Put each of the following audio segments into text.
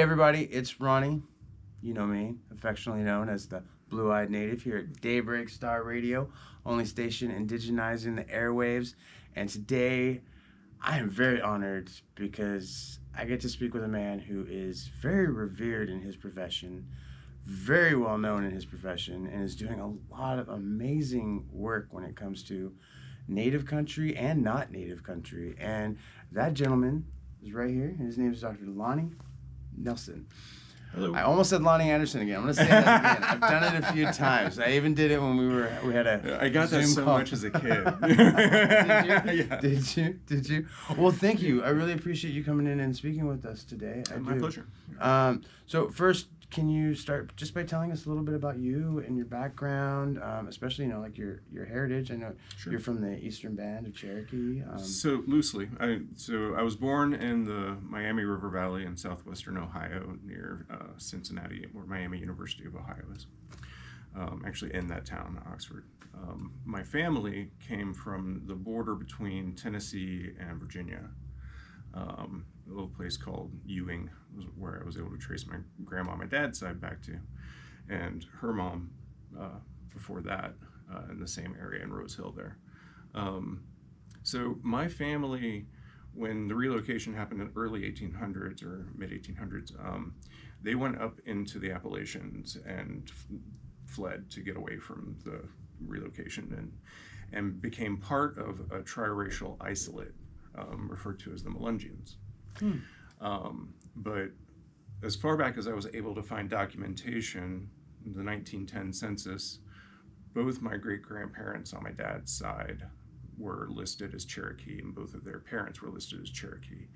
everybody, it's Ronnie. You know me, affectionately known as the Blue-Eyed Native here at Daybreak Star Radio, only station indigenizing the airwaves. And today, I am very honored because I get to speak with a man who is very revered in his profession, very well known in his profession, and is doing a lot of amazing work when it comes to Native country and not Native country. And that gentleman is right here. His name is Dr. Lonnie Nelson. Hello. I almost said Lonnie Anderson again. I'm going to say that again. I've done it a few times. I even did it when we had a I got Zoom that so call. much as a kid. Did you? Did you? Well, thank you. I really appreciate you coming in and speaking with us today. My pleasure. So first, can you start just by telling us a little bit about you and your background, especially like your heritage? I know You're from the Eastern Band of Cherokee. So loosely, I was born in the Miami River Valley in southwestern Ohio, near Cincinnati, where Miami University of Ohio is. Actually, in that town, Oxford. My family came from the border between Tennessee and Virginia. A little place called Ewing was where I was able to trace my grandma on my dad's side back to, and her mom before that in the same area in Rose Hill there. So my family, when the relocation happened in early 1800s or mid 1800s, they went up into the Appalachians and fled to get away from the relocation and became part of a triracial isolate referred to as the Melungeons. But as far back as I was able to find documentation, the 1910 census, both my great-grandparents on my dad's side were listed as Cherokee, and both of their parents were listed as Cherokee.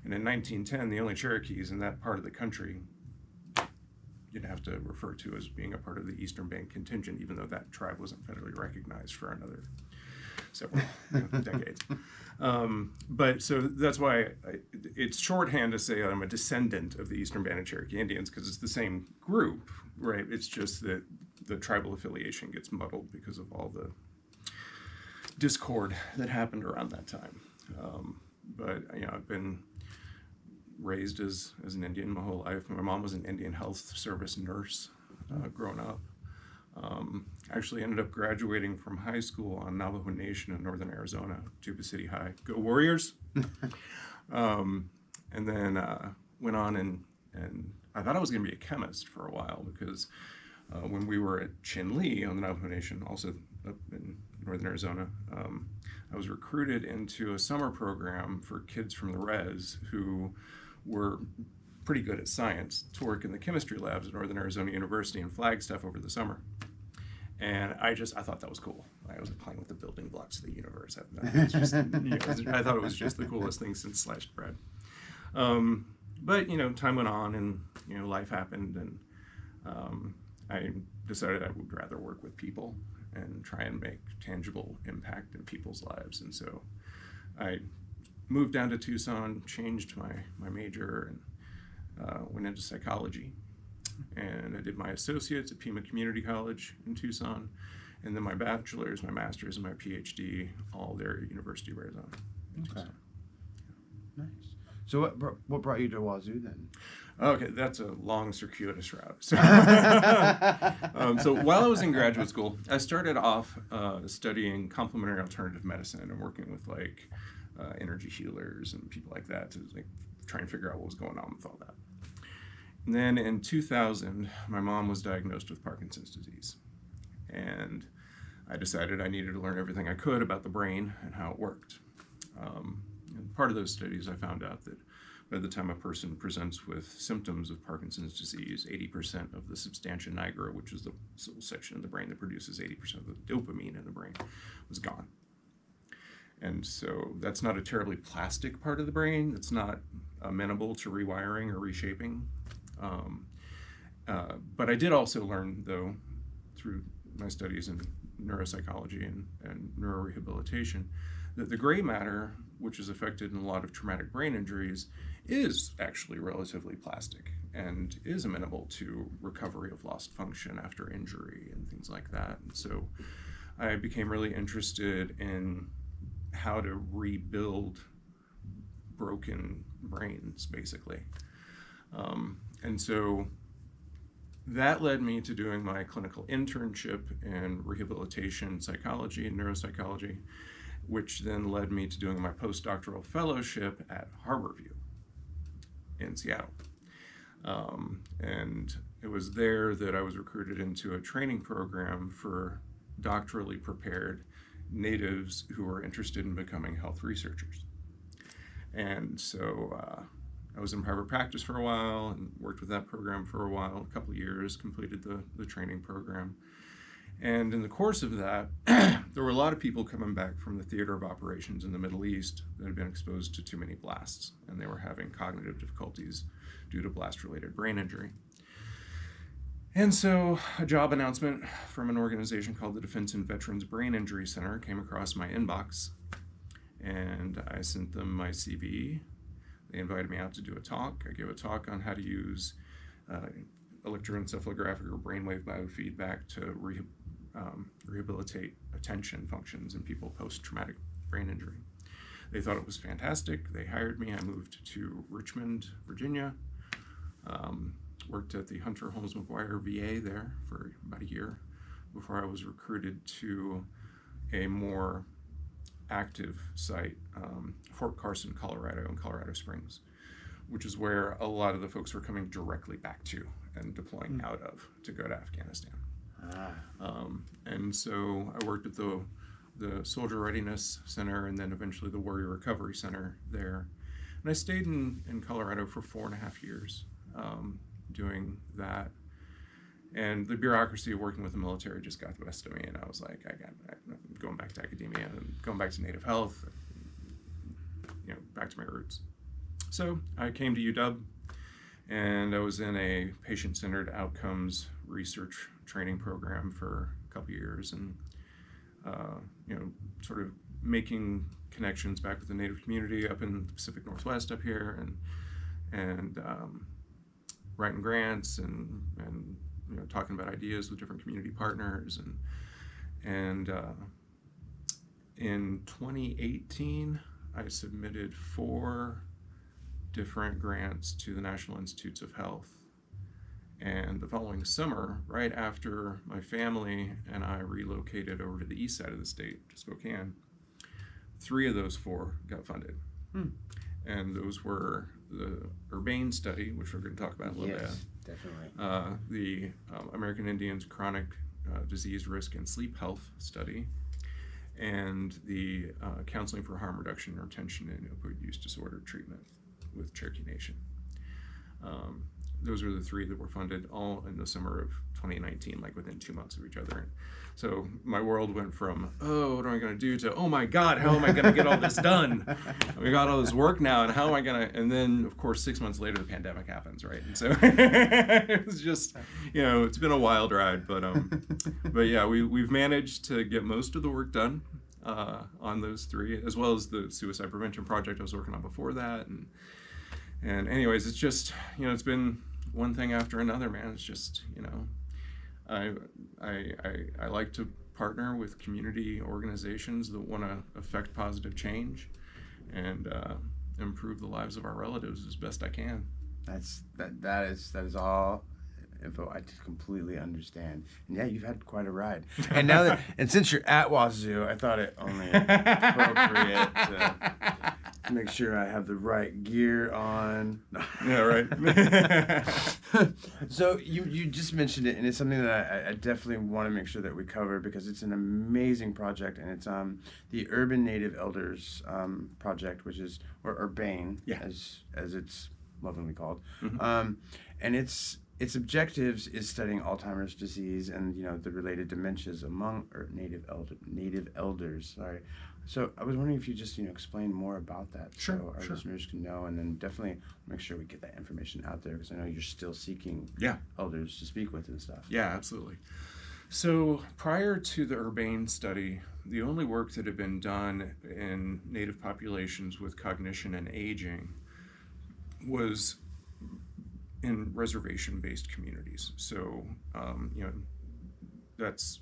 And in 1910, the only Cherokees in that part of the country you'd have to refer to as being a part of the Eastern Band contingent, even though that tribe wasn't federally recognized for another several decades. But so that's why it's shorthand to say I'm a descendant of the Eastern Band of Cherokee Indians, because it's the same group, right? It's just that the tribal affiliation gets muddled because of all the discord that happened around that time. But I've been raised as an Indian my whole life. My mom was an Indian Health Service nurse growing up. Actually ended up graduating from high school on Navajo Nation in northern Arizona, Tuba City High. Go Warriors! And then went on and I thought I was going to be a chemist for a while, because when we were at Chinle on the Navajo Nation, also up in northern Arizona, I was recruited into a summer program for kids from the res who were pretty good at science to work in the chemistry labs at Northern Arizona University in Flagstaff over the summer. And I thought that was cool. I was playing with the building blocks of the universe. I thought it was just the coolest thing since sliced bread. But time went on, and life happened, and I decided I would rather work with people and try and make tangible impact in people's lives. And so I moved down to Tucson, changed my major, and went into psychology. And I did my associates at Pima Community College in Tucson, and then my bachelor's, my master's, and my PhD, all there at University of Arizona in Tucson. Nice. So what brought you to Wazoo then? Okay, that's a long, circuitous route. So, so while I was in graduate school, I started off studying complementary alternative medicine and working with energy healers and people like that to try and figure out what was going on with all that. And then in 2000, my mom was diagnosed with Parkinson's disease, and I decided I needed to learn everything I could about the brain and how it worked. And part of those studies, I found out that by the time a person presents with symptoms of Parkinson's disease, 80% of the substantia nigra, which is the section of the brain that produces 80% of the dopamine in the brain, was gone. And so that's not a terribly plastic part of the brain. It's not amenable to rewiring or reshaping. But I did also learn, though, through my studies in neuropsychology and neurorehabilitation, that the gray matter, which is affected in a lot of traumatic brain injuries, is actually relatively plastic and is amenable to recovery of lost function after injury and things like that. And so I became really interested in how to rebuild broken brains, basically. And so that led me to doing my clinical internship in rehabilitation psychology and neuropsychology, which then led me to doing my postdoctoral fellowship at Harborview in Seattle. And it was there that I was recruited into a training program for doctorally prepared natives who were interested in becoming health researchers. And so I was in private practice for a while and worked with that program for a while, a couple of years, completed the training program. And in the course of that, there were a lot of people coming back from the theater of operations in the Middle East that had been exposed to too many blasts, and they were having cognitive difficulties due to blast-related brain injury. And so a job announcement from an organization called the Defense and Veterans Brain Injury Center came across my inbox, and I sent them my CV. They invited me out to do a talk. I gave a talk on how to use electroencephalographic or brainwave biofeedback to rehabilitate attention functions in people post-traumatic brain injury. They thought it was fantastic. They hired me. I moved to Richmond, Virginia. Worked at the Hunter Holmes McGuire VA there for about a year before I was recruited to a more active site, Fort Carson, Colorado, and Colorado Springs, which is where a lot of the folks were coming directly back to and deploying out of to go to Afghanistan. And so I worked at the Soldier Readiness Center and then eventually the Warrior Recovery Center there. And I stayed in Colorado for 4.5 years doing that. And the bureaucracy of working with the military just got the best of me, and I was like, I'm going back to academia and going back to native health, back to my roots. So I came to UW, and I was in a patient-centered outcomes research training program for a couple years, and sort of making connections back with the native community up in the Pacific Northwest up here, and writing grants and talking about ideas with different community partners, and in 2018 I submitted 4 different grants to the National Institutes of Health. And the following summer, right after my family and I relocated over to the east side of the state, to Spokane, 3 of those 4 got funded. And those were the URBANE study, which we're going to talk about in a little bit. Definitely. The American Indians Chronic Disease Risk and Sleep Health study, and the Counseling for Harm Reduction and Retention in Opioid Use Disorder Treatment with Cherokee Nation. Those were the 3 that were funded all in the summer of 2019, like within 2 months of each other. So my world went from, oh, what am I going to do, to, oh my God, how am I going to get all this done? We got all this work now, and how am I going to, and then of course 6 months later the pandemic happens, right? And so it was just, it's been a wild ride, but yeah, we've managed to get most of the work done on those 3, as well as the suicide prevention project I was working on before that. And anyways, it's just, it's been one thing after another, man. It's just, I like to partner with community organizations that want to affect positive change and improve the lives of our relatives as best I can. That is all info I just completely understand. And yeah, you've had quite a ride. And now and since you're at Wazoo, I thought it only appropriate to make sure I have the right gear on. Yeah, right. So you just mentioned it, and it's something that I definitely want to make sure that we cover, because it's an amazing project, and it's the Urban Native Elders project, which is, or URBANE, as it's lovingly called. And its objectives is studying Alzheimer's disease and the related dementias among native elders. Sorry. So I was wondering if you just explain more about that, so our listeners can know, and then definitely make sure we get that information out there, because I know you're still seeking elders to speak with and stuff. Yeah, absolutely. So prior to the URBANE study, the only work that had been done in native populations with cognition and aging was in reservation-based communities. So, that's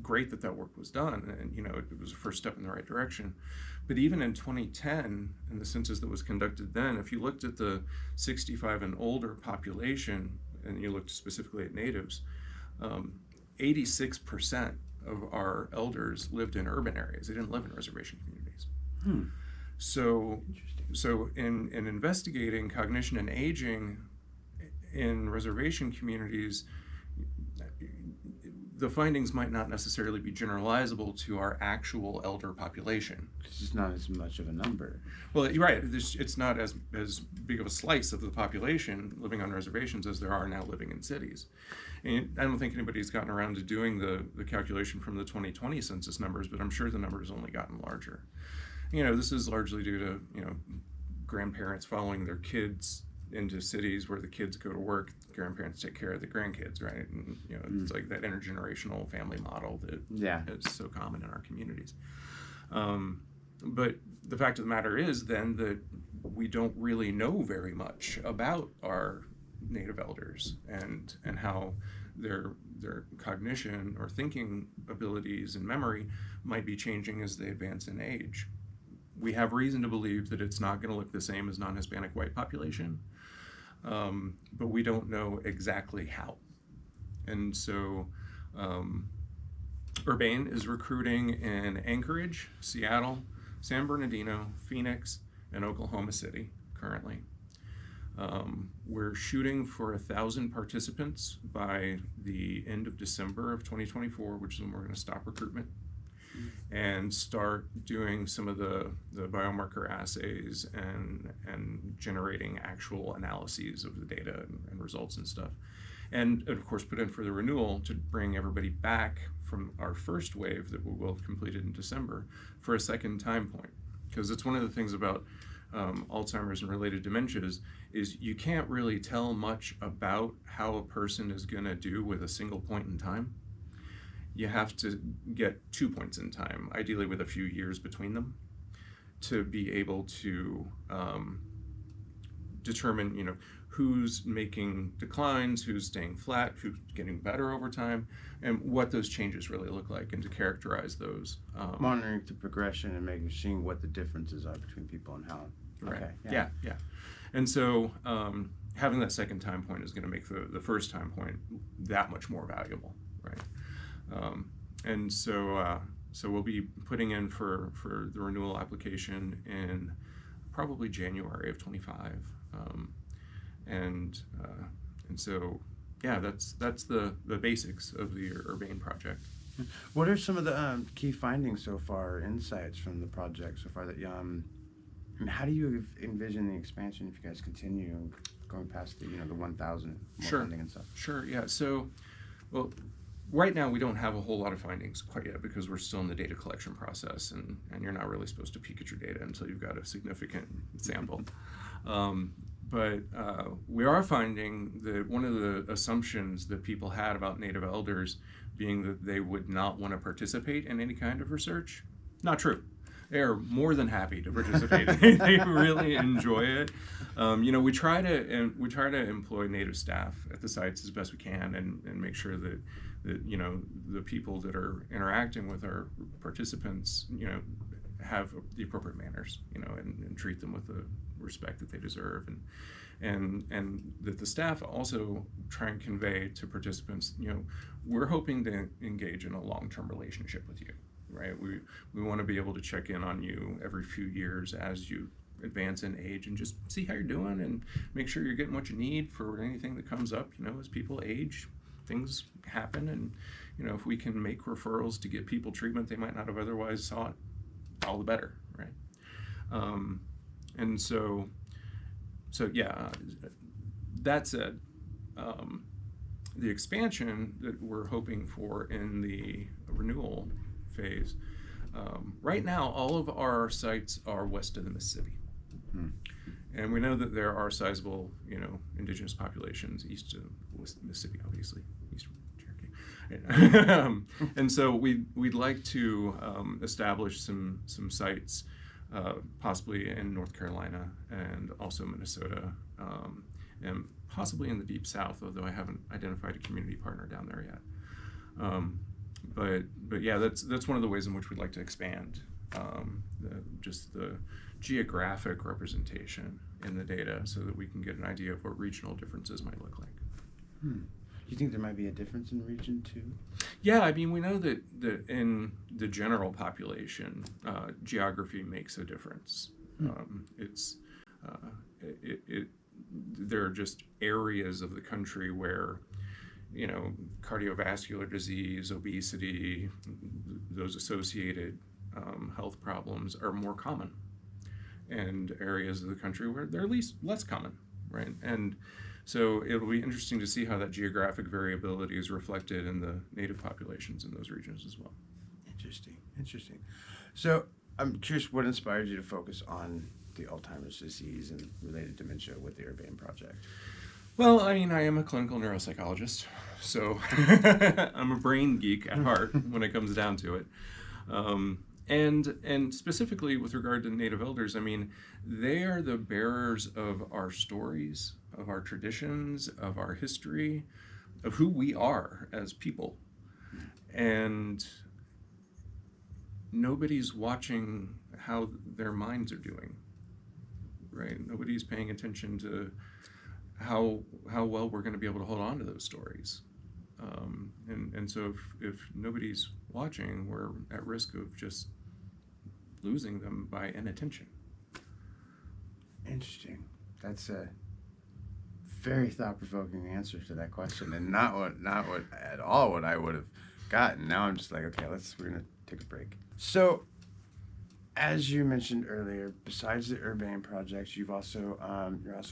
great that that work was done, and it was a first step in the right direction. But even in 2010, in the census that was conducted then, if you looked at the 65 and older population, and you looked specifically at natives, 86% of our elders lived in urban areas. They didn't live in reservation communities. So, in investigating cognition and aging in reservation communities, the findings might not necessarily be generalizable to our actual elder population. It's just not as much of a number. Well, you're right. It's not as big of a slice of the population living on reservations as there are now living in cities. And I don't think anybody's gotten around to doing the calculation from the 2020 census numbers, but I'm sure the numbers only gotten larger. This is largely due to, grandparents following their kids into cities where the kids go to work, grandparents take care of the grandkids, right? And it's like that intergenerational family model that is so common in our communities. But the fact of the matter is then that we don't really know very much about our Native elders and how their cognition or thinking abilities and memory might be changing as they advance in age. We have reason to believe that it's not going to look the same as non-Hispanic white population, but we don't know exactly how. And so URBANE is recruiting in Anchorage, Seattle, San Bernardino, Phoenix, and Oklahoma City currently. We're shooting for 1,000 participants by the end of December of 2024, which is when we're going to stop recruitment and start doing some of the biomarker assays and generating actual analyses of the data and results and stuff. And of course put in for the renewal to bring everybody back from our first wave that we will have completed in December for a second time point. Because it's one of the things about Alzheimer's and related dementias is you can't really tell much about how a person is going to do with a single point in time. You have to get 2 points in time, ideally with a few years between them, to be able to determine, who's making declines, who's staying flat, who's getting better over time, and what those changes really look like, and to characterize those. Monitoring the progression and seeing what the differences are between people and how. Right. Okay. Yeah. And so having that second time point is going to make the first time point that much more valuable, right? And so we'll be putting in for the renewal application in probably January of 25. And so, that's the basics of the URBANE project. What are some of the key findings so far, insights from the project so far that and how do you envision the expansion if you guys continue going past the 1,000 more funding and stuff? Sure. Yeah. So, well, right now we don't have a whole lot of findings quite yet because we're still in the data collection process, and you're not really supposed to peek at your data until you've got a significant sample. But we are finding that one of the assumptions that people had about Native elders being that they would not want to participate in any kind of research, not true. They are more than happy to participate. They really enjoy it. We try to employ Native staff at the sites as best we can, and make sure that the people that are interacting with our participants, have the appropriate manners, and treat them with the respect that they deserve, and that the staff also try and convey to participants, we're hoping to engage in a long-term relationship with you, right? We want to be able to check in on you every few years as you advance in age and just see how you're doing and make sure you're getting what you need for anything that comes up. As people age, things happen, and if we can make referrals to get people treatment they might not have otherwise sought, all the better, right? And so yeah, that said, the expansion that we're hoping for in the renewal phase, right now all of our sites are west of the Mississippi. And we know that there are sizable, indigenous populations east of Mississippi, obviously, east of Cherokee. And so we'd like to establish some sites, possibly in North Carolina and also Minnesota, and possibly in the Deep South, although I haven't identified a community partner down there yet. but yeah, that's one of the ways in which we'd like to expand just the geographic representation in the data, so that we can get an idea of what regional differences might look like. Do you think there might be a difference in region too? Yeah, I mean, we know that in the general population, geography makes a difference. There are just areas of the country where, cardiovascular disease, obesity, those associated health problems are more common, and areas of the country where they're less common, right? And so it'll be interesting to see how that geographic variability is reflected in the native populations in those regions as well. Interesting. So I'm curious, what inspired you to focus on the Alzheimer's disease and related dementia with the URBANE project? Well, I mean, I am a clinical neuropsychologist, so I'm a brain geek at heart when it comes down to it. And specifically with regard to Native elders, I mean, they are the bearers of our stories, of our traditions, of our history, of who we are as people. And nobody's watching how their minds are doing, right? Nobody's paying attention to how well we're going to be able to hold on to those stories. And so if nobody's watching, we're at risk of just losing them by inattention. Interesting. That's a very thought-provoking answer to that question, and not what at all what I would have gotten. Now I'm just like, okay, we're gonna take a break. So, as you mentioned earlier, besides the URBANE project, you're also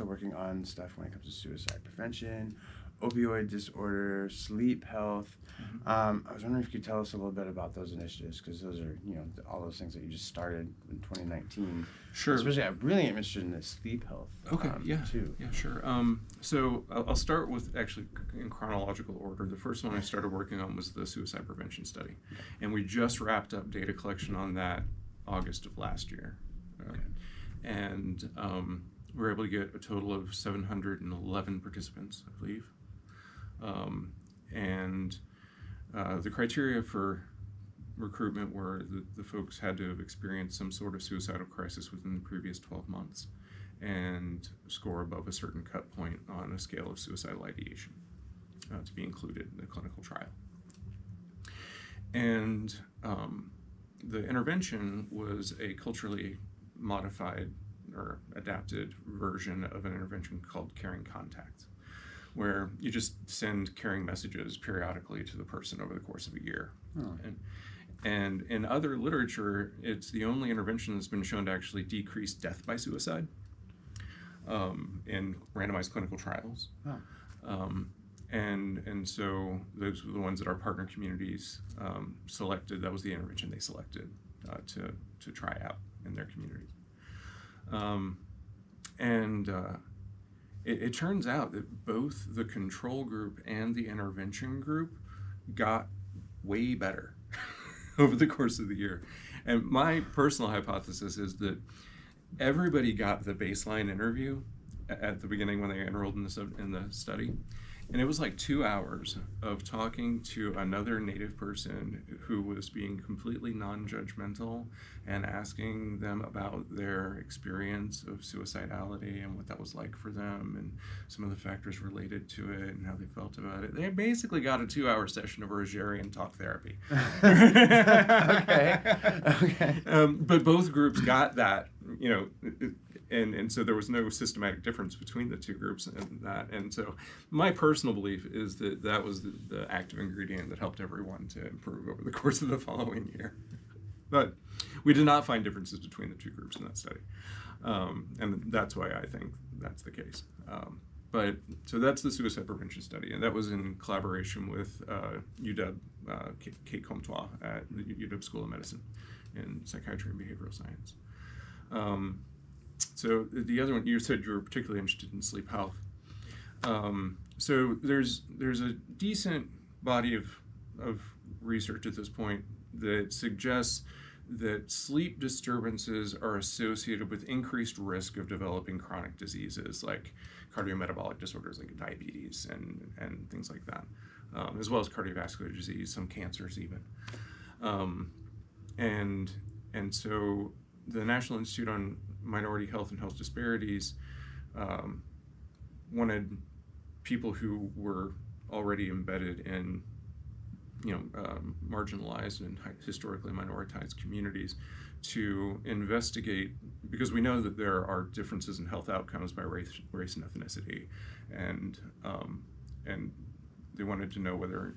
working on stuff when it comes to suicide prevention, opioid disorder, sleep health. I was wondering if you could tell us a little bit about those initiatives, because those are, all those things that you just started in 2019. Sure. Especially, I'm really interested in the sleep health. Okay. Too. Yeah. Sure. So I'll start with actually in chronological order. The first one I started working on was the suicide prevention study, and we just wrapped up data collection on that August of last year, and we were able to get a total of 711 participants, I believe. The criteria for recruitment were the folks had to have experienced some sort of suicidal crisis within the previous 12 months and score above a certain cut point on a scale of suicidal ideation to be included in the clinical trial. And the intervention was a culturally modified or adapted version of an intervention called caring contact, where you just send caring messages periodically to the person over the course of a year. And in other literature, it's the only intervention that's been shown to actually decrease death by suicide in randomized clinical trials. And so those were the ones that our partner communities selected. That was the intervention they selected to try out in their communities. It turns out that both the control group and the intervention group got way better over the course of the year. And my personal hypothesis is that everybody got the baseline interview at the beginning when they enrolled in the study. And it was like 2 hours of talking to another Native person who was being completely non-judgmental and asking them about their experience of suicidality and what that was like for them and some of the factors related to it and how they felt about it. They basically got a 2-hour session of Rogerian talk therapy. Okay. But both groups got that, and so there was no systematic difference between the two groups in that. And so my personal belief is that that was the active ingredient that helped everyone to improve over the course of the following year. But we did not find differences between the two groups in that study. And that's why I think that's the case. So that's the suicide prevention study, and that was in collaboration with UW, Kate Comtois at the UW School of Medicine in Psychiatry and Behavioral Science. So the other one, you said you were particularly interested in sleep health. So there's a decent body of research at this point that suggests that sleep disturbances are associated with increased risk of developing chronic diseases like cardiometabolic disorders like diabetes and things like that. as well as cardiovascular disease, some cancers even. And so the National Institute on Minority Health and Health Disparities wanted people who were already embedded in marginalized and historically minoritized communities to investigate, because we know that there are differences in health outcomes by race and ethnicity, and they wanted to know whether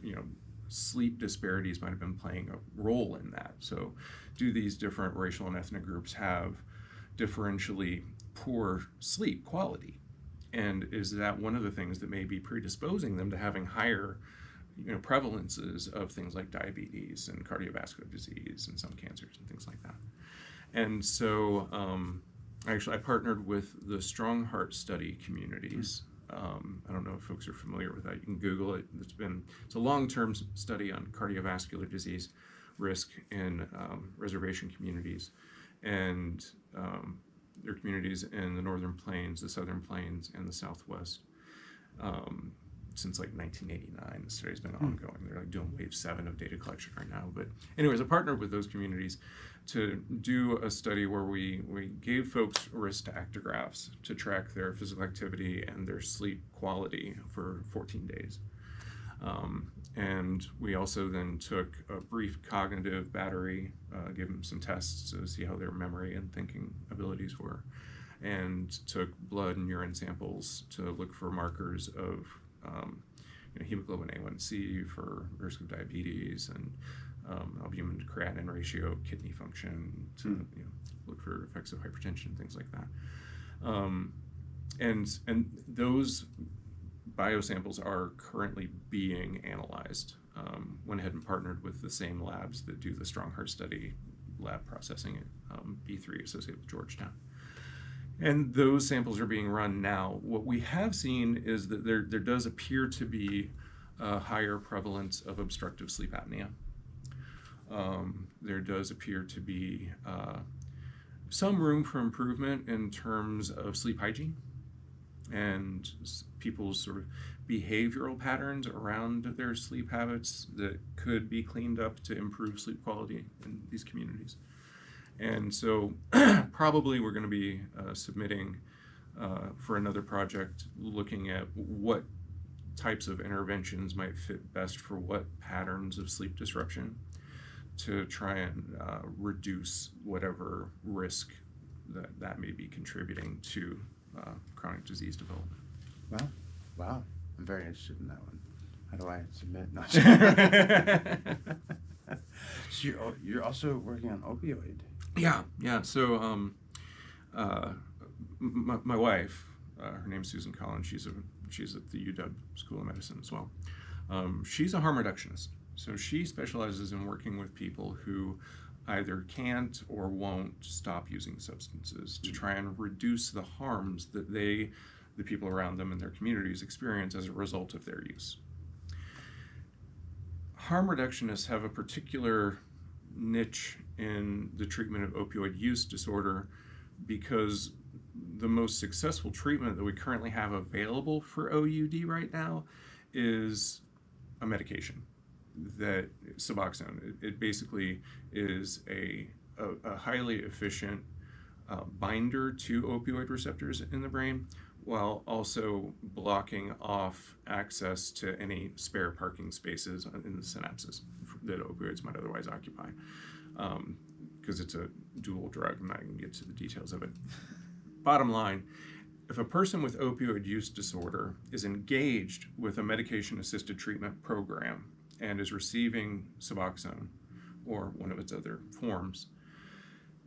sleep disparities might have been playing a role in that. So do these different racial and ethnic groups have differentially poor sleep quality? And is that one of the things that may be predisposing them to having higher prevalences of things like diabetes and cardiovascular disease and some cancers and things like that? And so I partnered with the Strong Heart Study communities. I don't know if folks are familiar with that. You can Google it. It's a long-term study on cardiovascular disease risk in reservation communities, and there are communities in the Northern Plains, the Southern Plains, and the Southwest. Since like 1989, the study's been ongoing. They're like doing wave 7 of data collection right now. But anyways, I partnered with those communities to do a study where we gave folks wrist actigraphs to track their physical activity and their sleep quality for 14 days. And we also then took a brief cognitive battery, gave them some tests to see how their memory and thinking abilities were, and took blood and urine samples to look for markers of hemoglobin A1C for risk of diabetes, and albumin to creatinine ratio, kidney function, to look for effects of hypertension, things like that. And those biosamples are currently being analyzed. Went ahead and partnered with the same labs that do the Strong Heart Study lab processing at B3 associated with Georgetown. And those samples are being run now. What we have seen is that there does appear to be a higher prevalence of obstructive sleep apnea. There does appear to be some room for improvement in terms of sleep hygiene and people's sort of behavioral patterns around their sleep habits that could be cleaned up to improve sleep quality in these communities. And so probably we're going to be submitting for another project looking at what types of interventions might fit best for what patterns of sleep disruption to try and reduce whatever risk that may be contributing to chronic disease development. Wow. I'm very interested in that one. How do I submit? No. So you're also working on opioid. Yeah. So my wife, her name's Susan Collins. She's at the UW School of Medicine as well. She's a harm reductionist. So she specializes in working with people who either can't or won't stop using substances to try and reduce the harms that the people around them and their communities experience as a result of their use. Harm reductionists have a particular niche in the treatment of opioid use disorder because the most successful treatment that we currently have available for OUD right now is a medication, that Suboxone. It basically is a highly efficient binder to opioid receptors in the brain, while also blocking off access to any spare parking spaces in the synapses that opioids might otherwise occupy, because it's a dual drug. I'm not going to get to the details of it. Bottom line, if a person with opioid use disorder is engaged with a medication-assisted treatment program and is receiving Suboxone or one of its other forms,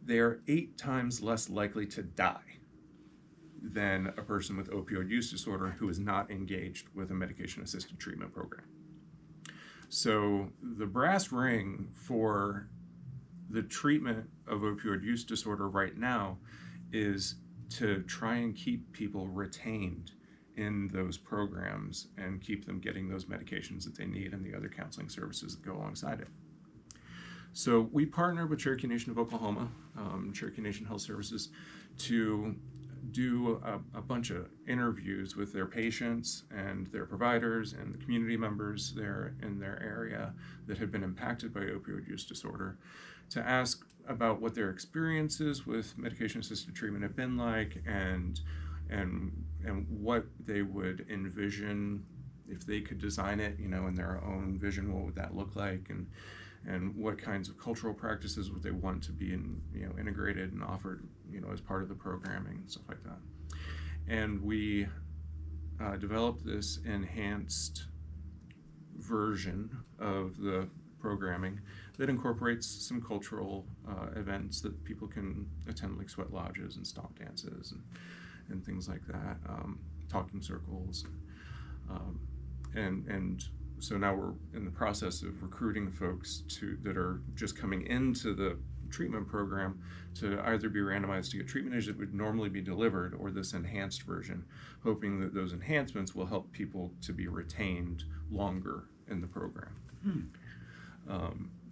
they are 8 times less likely to die than a person with opioid use disorder who is not engaged with a medication-assisted treatment program. So the brass ring for the treatment of opioid use disorder right now is to try and keep people retained in those programs and keep them getting those medications that they need and the other counseling services that go alongside it. So we partnered with Cherokee Nation of Oklahoma, Cherokee Nation Health Services, to do a bunch of interviews with their patients and their providers and the community members there in their area that had been impacted by opioid use disorder, to ask about what their experiences with medication-assisted treatment have been like, and what they would envision if they could design it, in their own vision. What would that look like, and what kinds of cultural practices would they want to be integrated and offered, as part of the programming and stuff like that. And we developed this enhanced version of the programming that incorporates some cultural events that people can attend, like sweat lodges and stomp dances and things like that, talking circles, and so now we're in the process of recruiting folks that are just coming into the treatment program to either be randomized to get treatment as it would normally be delivered, or this enhanced version, hoping that those enhancements will help people to be retained longer in the program.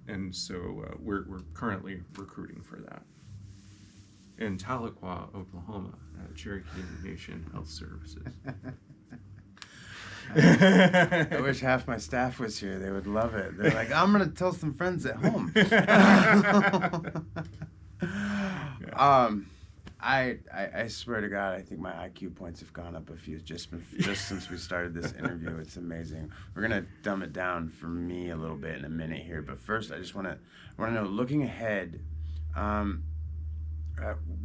And so we're currently recruiting for that in Tahlequah, Oklahoma, at Cherokee Nation Health Services. I wish half my staff was here. They would love it. They're like, I'm going to tell some friends at home. I swear to God, I think my IQ points have gone up a few just since we started this interview. It's amazing. We're going to dumb it down for me a little bit in a minute here. But first, I just want to know, looking ahead,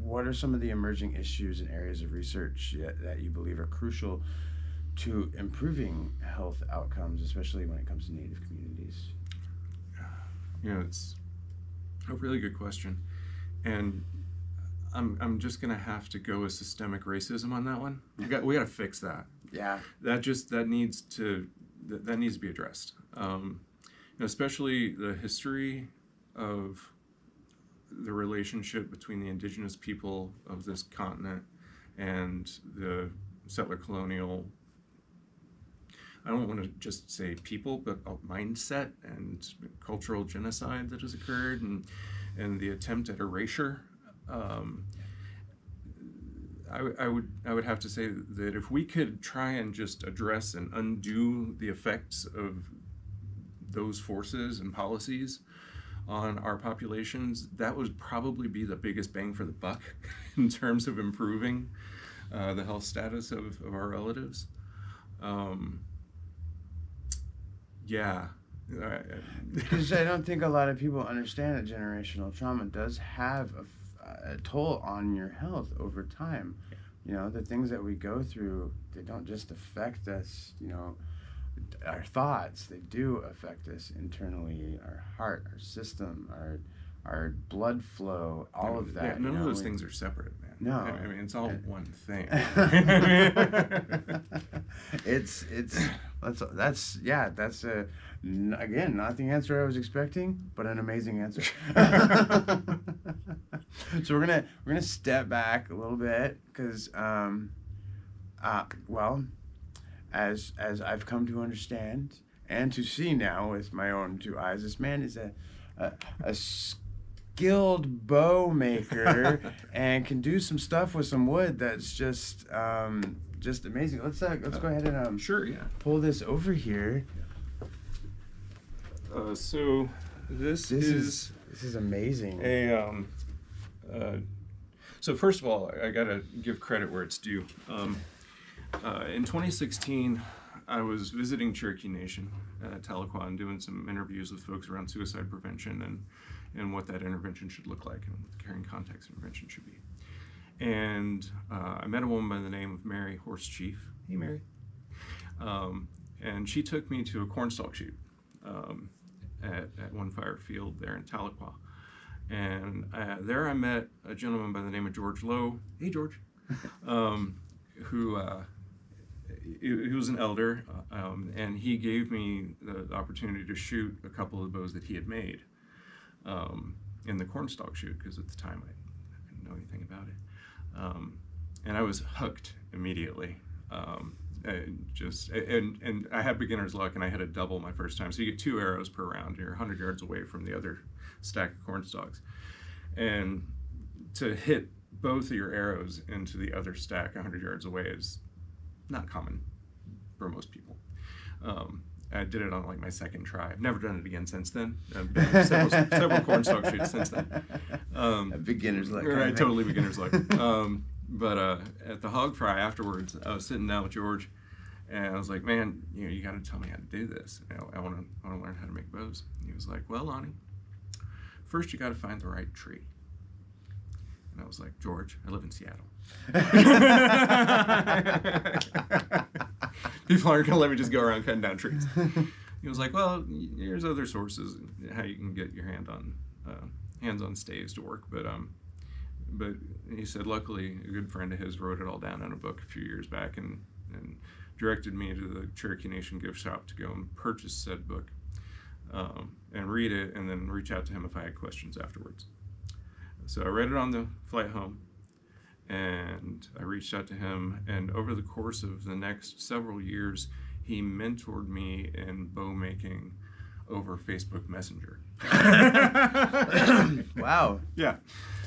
what are some of the emerging issues and areas of research that you believe are crucial to improving health outcomes, especially when it comes to Native communities? It's a really good question, and I'm just gonna have to go with systemic racism on that one. We got to fix that. Yeah. That needs to be addressed. Especially the history of the relationship between the indigenous people of this continent and the settler colonial, I don't want to just say people, but a mindset and cultural genocide that has occurred, and the attempt at erasure. I would have to say that if we could try and just address and undo the effects of those forces and policies on our populations, that would probably be the biggest bang for the buck in terms of improving the health status of our relatives. Because I don't think a lot of people understand that generational trauma does have a toll on your health over time. The things that we go through, they don't just affect us, our thoughts, they do affect us internally, our heart, our system, our blood flow, all of that. Yeah, none of those things are separate, man. No. I mean, it's all one thing. That's again, not the answer I was expecting, but an amazing answer. So we're gonna step back a little bit, because as I've come to understand and to see now with my own two eyes, this man is a skilled bow maker and can do some stuff with some wood that's just amazing. Let's go ahead and sure, yeah, pull this over here. So this is amazing. So first of all, I gotta give credit where it's due. In 2016, I was visiting Cherokee Nation at Tahlequah and doing some interviews with folks around suicide prevention and what that intervention should look like and what the caring context intervention should be. And I met a woman by the name of Mary Horse Chief. Hey, Mary. And she took me to a cornstalk shoot at One Fire Field there in Tahlequah. And there I met a gentleman by the name of George Lowe. Hey, George. Who he was an elder, and he gave me the opportunity to shoot a couple of bows that he had made in the cornstalk shoot, because at the time I didn't know anything about it. And I was hooked immediately. And I had beginner's luck, and I had a double my first time. So you get 2 arrows per round. You're 100 yards away from the other stack of cornstalks. And to hit both of your arrows into the other stack 100 yards away is not common for most people. I did it on like my second try. I've never done it again since then. I've been several cornstalk shoots since then. Beginner's luck. Right, totally beginner's luck. But at the hog fry afterwards, I was sitting down with George, and I was like, "Man, you got to tell me how to do this. I want to learn how to make bows." And he was like, "Well, Lonnie, first you got to find the right tree." And I was like, "George, I live in Seattle. People aren't gonna let me just go around cutting down trees." He was like, "Well, here's other sources how you can get your hands on staves to work." But he said, luckily, a good friend of his wrote it all down in a book a few years back and directed me to the Cherokee Nation gift shop to go and purchase said book and read it, and then reach out to him if I had questions afterwards. So I read it on the flight home, and I reached out to him, and over the course of the next several years, he mentored me in bow making over Facebook Messenger. Wow. Yeah.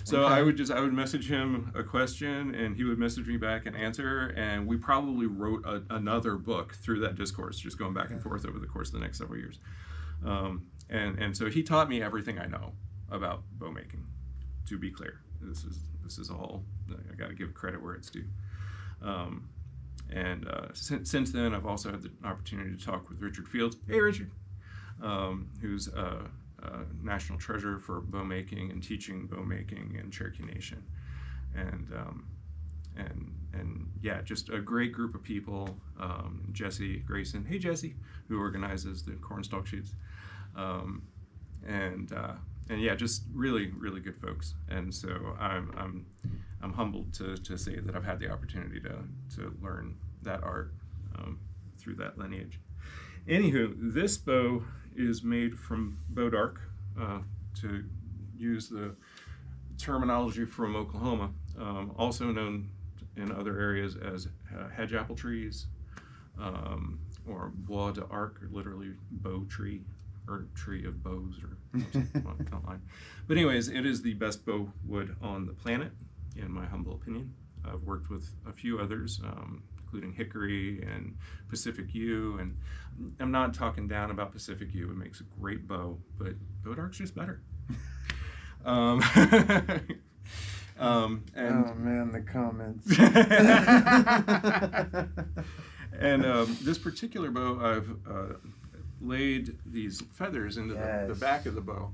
So Okay. I would message him a question, and he would message me back an answer, and we probably wrote another book through that discourse, just going back and forth over the course of the next several years. And so he taught me everything I know about bow making. To be clear, this is all, I got to give credit where it's due. Since then, I've also had the opportunity to talk with Richard Fields. Hey, Richard, who's a national treasure for bow making and teaching bow making in Cherokee Nation, and yeah, just a great group of people. Jesse Grayson, hey Jesse, who organizes the cornstalk shoots, and yeah, just really, really good folks. And so I'm humbled to say that I've had the opportunity to learn that art through that lineage. Anywho, this bow is made from bow dark, to use the terminology from Oklahoma, also known in other areas as hedge apple trees, or bois d'arc, literally bow tree, or tree of bows, or well, don't mind. But anyways, it is the best bow wood on the planet, in my humble opinion. I've worked with a few others, including hickory and Pacific yew, and I'm not talking down about Pacific yew. It makes a great bow, but bow dark's just better. And oh man, the comments. And this particular bow, I've laid these feathers into the back of the bow,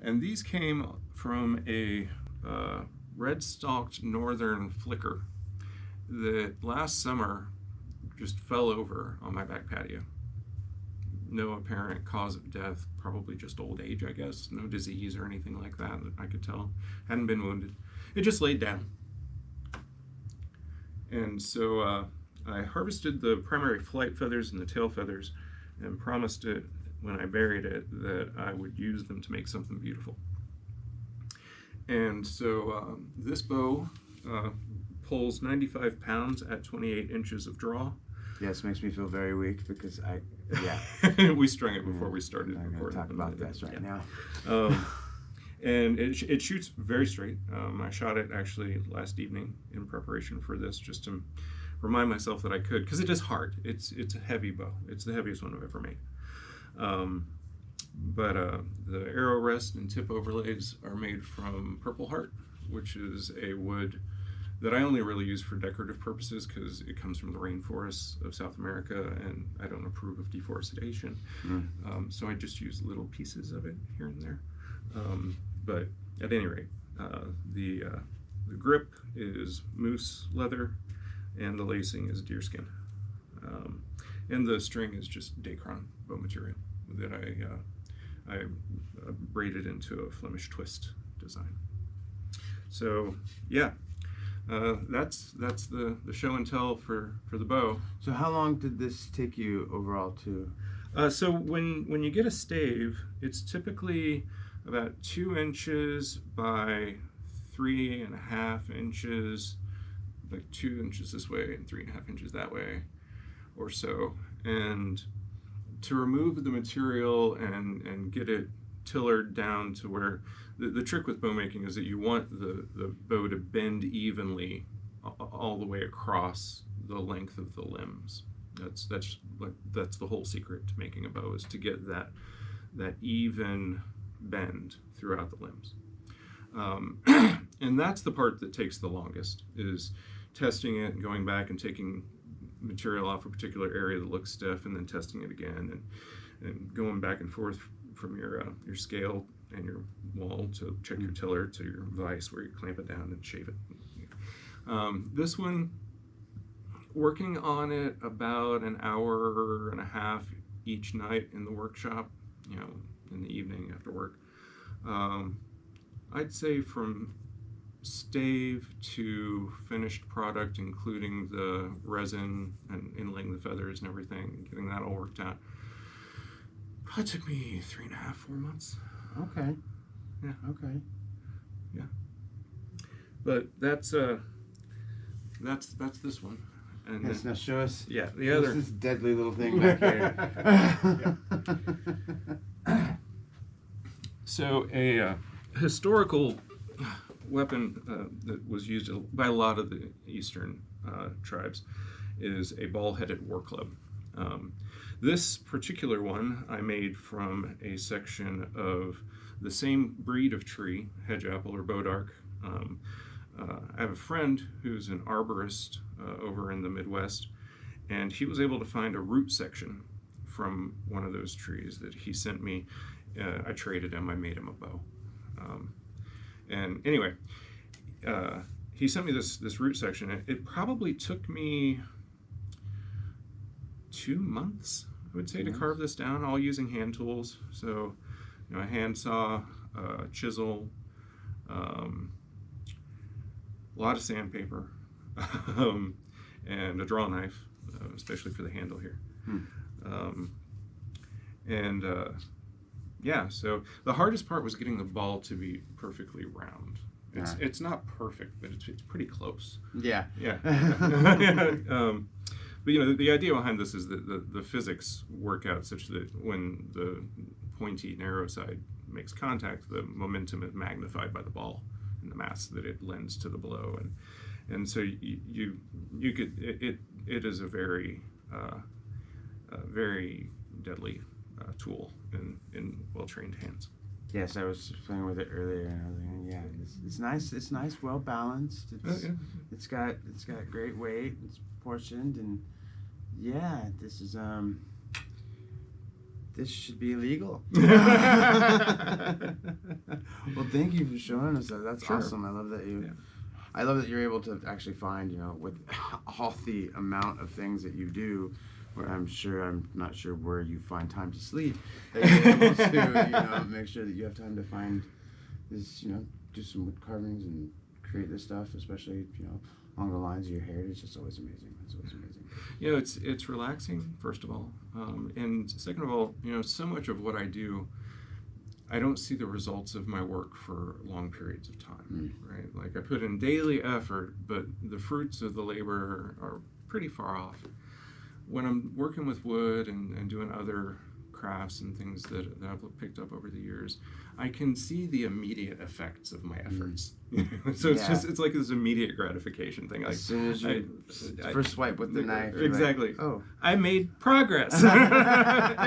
and these came from a red-stalked northern flicker that last summer just fell over on my back patio. No apparent cause of death, probably just old age, I guess. No disease or anything like that I could tell. Hadn't been wounded. It just laid down. And so I harvested the primary flight feathers and the tail feathers, and promised it when I buried it that I would use them to make something beautiful. And so this bow pulls 95 pounds at 28 inches of draw. Yes, makes me feel very weak because we strung it before we started I'm going to talk about this right now. And it shoots very straight. I shot it actually last evening in preparation for this, just to remind myself that I could, because it is hard. It's a heavy bow. It's the heaviest one I've ever made. But the arrow rest and tip overlays are made from Purple Heart, which is a wood that I only really use for decorative purposes because it comes from the rainforests of South America, and I don't approve of deforestation. So I just use little pieces of it here and there. But at any rate, the grip is moose leather, and the lacing is deerskin. And the string is just Dacron bow material that I braided into a Flemish twist design. So yeah, that's the show and tell for the bow. So how long did this take you overall to? So when you get a stave, it's typically about 2 inches by 3.5 inches, like 2 inches this way and 3.5 inches that way, or so. And to remove the material and get it tiller down to where the trick with bow making is that you want the bow to bend evenly all the way across the length of the limbs. That's the whole secret to making a bow, is to get that even bend throughout the limbs. And that's the part that takes the longest, is testing it and going back and taking material off a particular area that looks stiff and then testing it again, and going back and forth from your scale and your wall to check your tiller to your vise where you clamp it down and shave it. This one, working on it about an hour and a half each night in the workshop, in the evening after work. I'd say from stave to finished product, including the resin and inlaying the feathers and everything, getting that all worked out, probably took me 3.5, 4 months. Okay. Yeah. Okay. Yeah. But that's this one. And yes, now show us. Yeah, the other. This deadly little thing back here. So a historical weapon that was used by a lot of the eastern tribes is a ball-headed war club. This particular one I made from a section of the same breed of tree, hedge apple or bodark. I have a friend who's an arborist over in the Midwest, and he was able to find a root section from one of those trees that he sent me. I traded him, I made him a bow. And anyway, he sent me this root section. It probably took me 2 months, I would say, to carve this down, all using hand tools. So, a handsaw, chisel, a lot of sandpaper, and a draw knife, especially for the handle here. Yeah, so the hardest part was getting the ball to be perfectly round. It's not perfect, but it's pretty close. Yeah. Yeah. But the idea behind this is that the physics work out such that when the pointy narrow side makes contact, the momentum is magnified by the ball and the mass that it lends to the blow, and so you could it is a very very deadly tool in well-trained hands. Yes, I was playing with it earlier, and I was thinking, yeah, it's nice. It's nice, well balanced. It's got great weight. It's portioned, and yeah, this is this should be illegal. Well, thank you for showing us that. That's awesome. I love that I love that you're able to actually find, with all the amount of things that you do. I'm not sure where you find time to sleep, that you're able to, make sure that you have time to find this, do some wood carvings and create this stuff, especially, along the lines of your heritage. It's always amazing. It's always amazing. It's relaxing, first of all. And second of all, so much of what I do, I don't see the results of my work for long periods of time, right? Like, I put in daily effort, but the fruits of the labor are pretty far off. When I'm working with wood and doing other crafts and things that I've picked up over the years, I can see the immediate effects of my efforts. So it's like this immediate gratification thing. Like, as soon as you first swipe with the knife, exactly. Like, oh, I made progress, and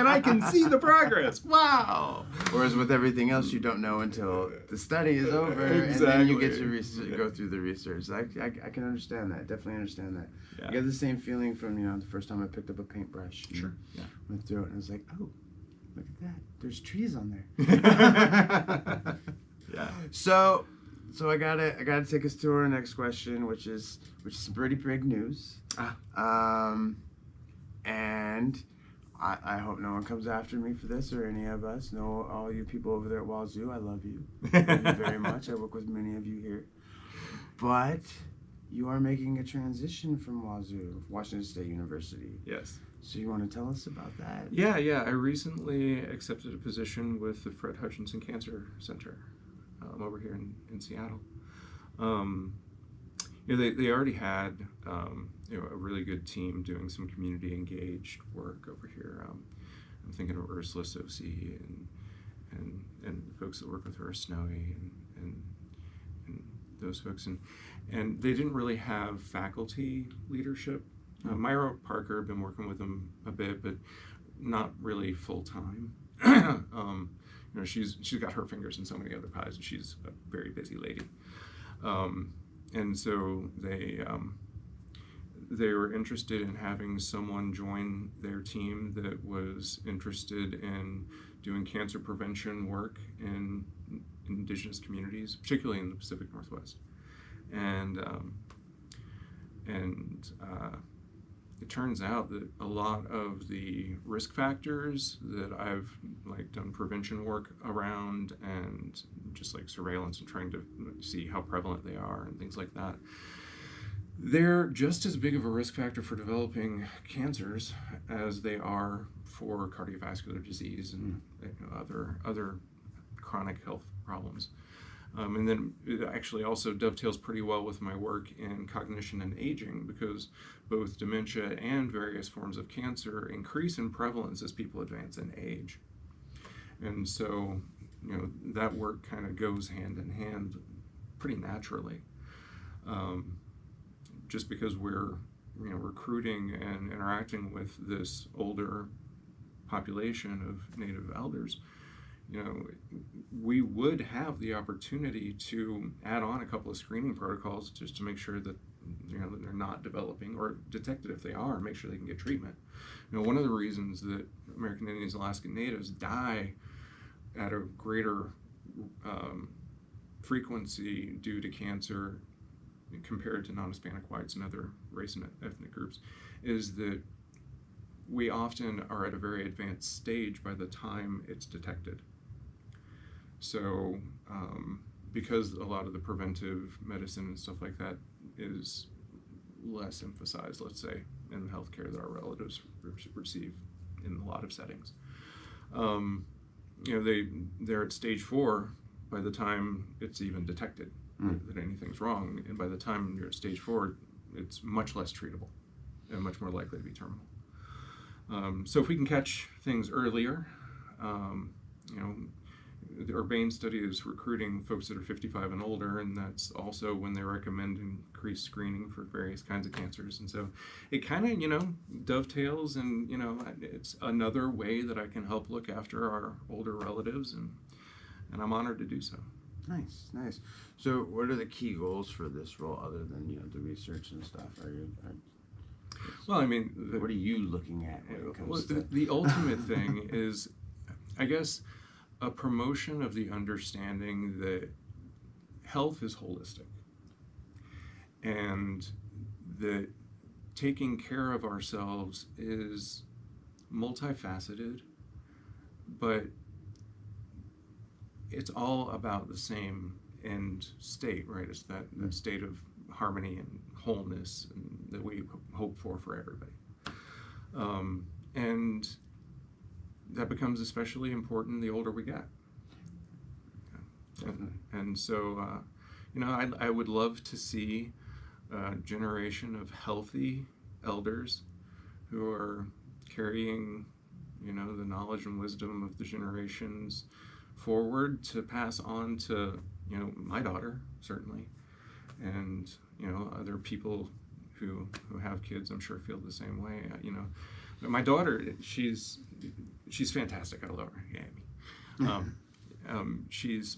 I can see the progress. Wow. Whereas with everything else, you don't know until the study is over, and then you get to go through the research. I can understand that. Definitely understand that. Yeah. I got the same feeling from the first time I picked up a paintbrush. Sure. Yeah. Went through it, and I was like, oh, look at that. There's trees on there. Yeah. So I gotta take us to our next question, which is some pretty big news. And I hope no one comes after me for this, or any of us. No, all you people over there at Wazoo, I love you. I love you very much. I work with many of you here. But you are making a transition from Wazoo, Washington State University. Yes. So you want to tell us about that? Yeah. I recently accepted a position with the Fred Hutchinson Cancer Center over here in Seattle. They already had a really good team doing some community engaged work over here. I'm thinking of Ursula Sosi and and the folks that work with her are Snowy and those folks, and they didn't really have faculty leadership. Myra Parker, I've been working with them a bit, but not really full time. You know, she's got her fingers in so many other pies, and she's a very busy lady. And so they were interested in having someone join their team that was interested in doing cancer prevention work in Indigenous communities, particularly in the Pacific Northwest. And it turns out that a lot of the risk factors that I've done prevention work around, and just surveillance and trying to see how prevalent they are and things like that, they're just as big of a risk factor for developing cancers as they are for cardiovascular disease and other chronic health problems. And then it actually also dovetails pretty well with my work in cognition and aging, because both dementia and various forms of cancer increase in prevalence as people advance in age. And so, that work kind of goes hand in hand pretty naturally. Just because we're recruiting and interacting with this older population of Native elders, we would have the opportunity to add on a couple of screening protocols just to make sure that that they're not developing, or detect it if they are, and make sure they can get treatment. One of the reasons that American Indians and Alaskan Natives die at a greater frequency due to cancer compared to non-Hispanic whites and other race and ethnic groups is that we often are at a very advanced stage by the time it's detected. So because a lot of the preventive medicine and stuff like that is less emphasized, let's say, in the healthcare that our relatives receive in a lot of settings, they're at stage 4 by the time it's even detected that anything's wrong, and by the time you're at stage 4, it's much less treatable and much more likely to be terminal. So if we can catch things earlier, the URBANE study is recruiting folks that are 55 and older, and that's also when they recommend increased screening for various kinds of cancers. And so it kind of, dovetails, and, it's another way that I can help look after our older relatives, and I'm honored to do so. Nice. So what are the key goals for this role, other than, the research and stuff? Well, I mean, what are you looking at when it comes to... The ultimate thing is, I guess, a promotion of the understanding that health is holistic, and that taking care of ourselves is multifaceted, but it's all about the same end state, right? It's that state of harmony and wholeness that we hope for everybody. And that becomes especially important the older we get. And so, I would love to see a generation of healthy elders who are carrying, the knowledge and wisdom of the generations forward to pass on to, my daughter, certainly, and, other people who have kids, I'm sure, feel the same way. But my daughter, she's fantastic. I love her. She's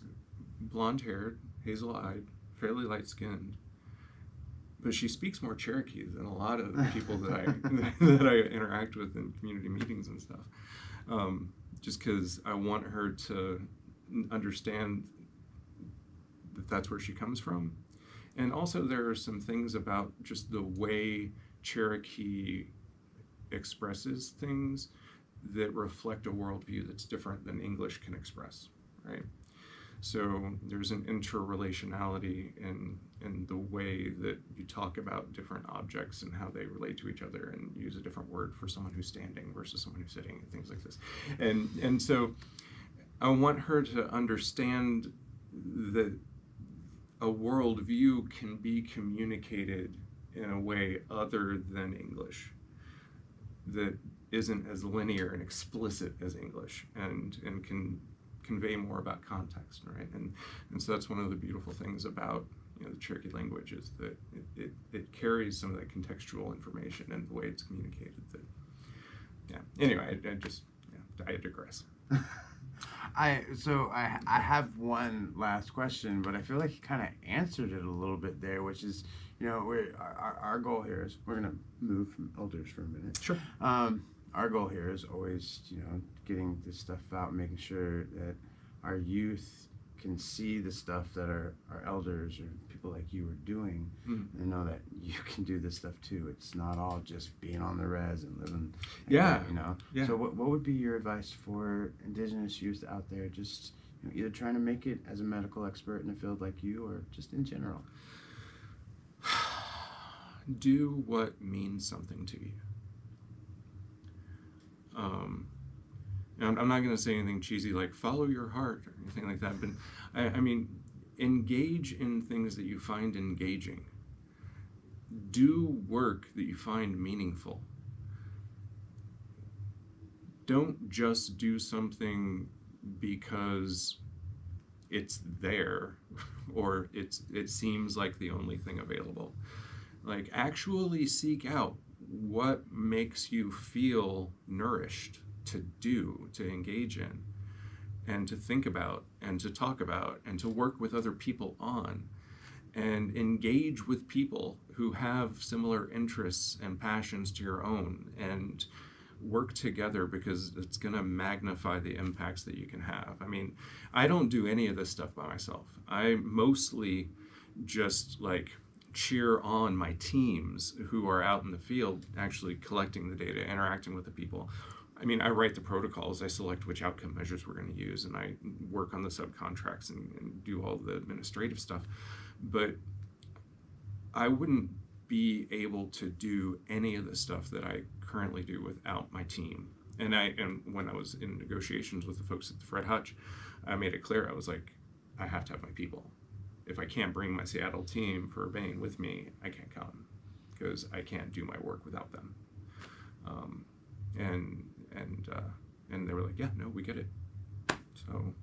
blonde-haired, hazel-eyed, fairly light-skinned, but she speaks more Cherokee than a lot of people that I interact with in community meetings and stuff. Just because I want her to understand that that's where she comes from. And also there are some things about just the way Cherokee expresses things that reflect a worldview that's different than English can express, right? So there's an interrelationality in the way that you talk about different objects and how they relate to each other, and use a different word for someone who's standing versus someone who's sitting, and things like this. And so I want her to understand that a worldview can be communicated in a way other than English, that isn't as linear and explicit as English, and can convey more about context, right? And so that's one of the beautiful things about the Cherokee language is that it carries some of that contextual information and the way it's communicated. That, yeah. Anyway, I digress. I have one last question, but I feel like you kind of answered it a little bit there, which is, our goal here is we're gonna move from elders for a minute. Sure. Our goal here is always, getting this stuff out, making sure that our youth can see the stuff that our elders or people like you are doing, and know that you can do this stuff too. It's not all just being on the res and living. Yeah. Yeah. So what would be your advice for Indigenous youth out there, just either trying to make it as a medical expert in a field like you, or just in general? Do what means something to you. I'm not going to say anything cheesy like follow your heart or anything like that, but I mean, engage in things that you find engaging. Do work that you find meaningful. Don't just do something because it's there or it seems like the only thing available. Like, actually seek out what makes you feel nourished to do, to engage in, and to think about, and to talk about, and to work with other people on, and engage with people who have similar interests and passions to your own, and work together, because it's going to magnify the impacts that you can have. I mean, I don't do any of this stuff by myself. I mostly just cheer on my teams who are out in the field actually collecting the data, interacting with the people. I mean, I write the protocols, I select which outcome measures we're going to use, and I work on the subcontracts and do all the administrative stuff. But I wouldn't be able to do any of the stuff that I currently do without my team. And when I was in negotiations with the folks at the Fred Hutch, I made it clear, I was like, I have to have my people. If I can't bring my Seattle team for URBANE with me, I can't come, because I can't do my work without them. And they were like, yeah, no, we get it. So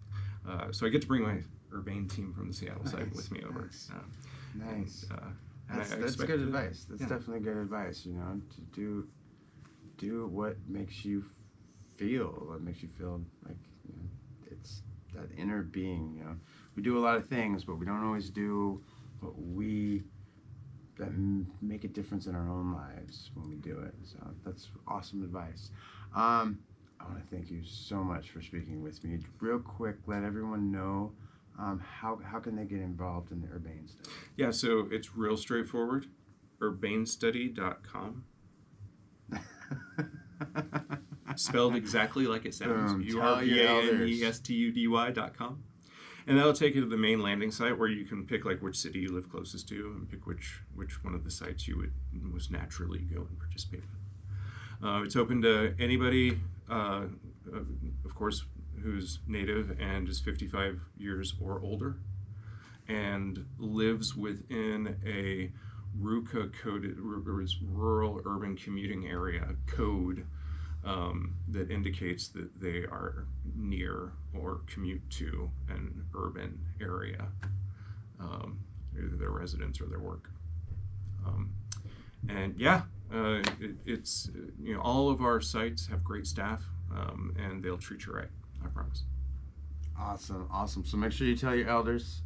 I get to bring my URBANE team from the Seattle side with me over. Nice. That's good advice. That's definitely good advice. To do what makes you feel. What makes you feel like it's that inner being. We do a lot of things, but we don't always do what that make a difference in our own lives when we do it. So that's awesome advice. I want to thank you so much for speaking with me. Real quick, let everyone know how can they get involved in the URBANE study? Yeah, so it's real straightforward. URBANEstudy.com. Spelled exactly like it sounds. URBANEstudy.com. And that'll take you to the main landing site where you can pick which city you live closest to and pick which one of the sites you would most naturally go and participate in. It's open to anybody, of course, who's Native and is 55 years or older and lives within a RUCA coded, rural urban commuting area code that indicates that they are near or commute to an urban area, either their residence or their work. It's all of our sites have great staff, and they'll treat you right, I promise. Awesome. So make sure you tell your elders,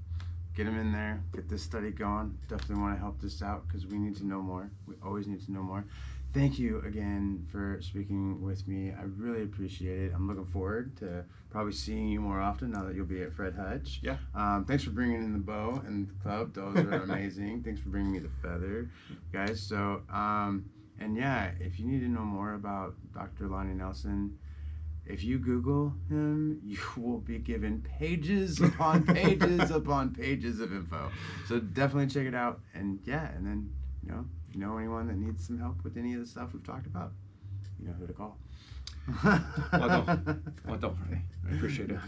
get them in there, get this study going. Definitely want to help this out, because we need to know more. We always need to know more. Thank you again for speaking with me. I really appreciate it. I'm looking forward to probably seeing you more often now that you'll be at Fred Hutch. Yeah. Thanks for bringing in the bow and the club. Those are amazing. Thanks for bringing me the feather, guys. So, if you need to know more about Dr. Lonnie Nelson, if you Google him, you will be given pages upon pages upon pages of info. So definitely check it out. And then, if you know anyone that needs some help with any of the stuff we've talked about, you know who to call. Well done. I appreciate it.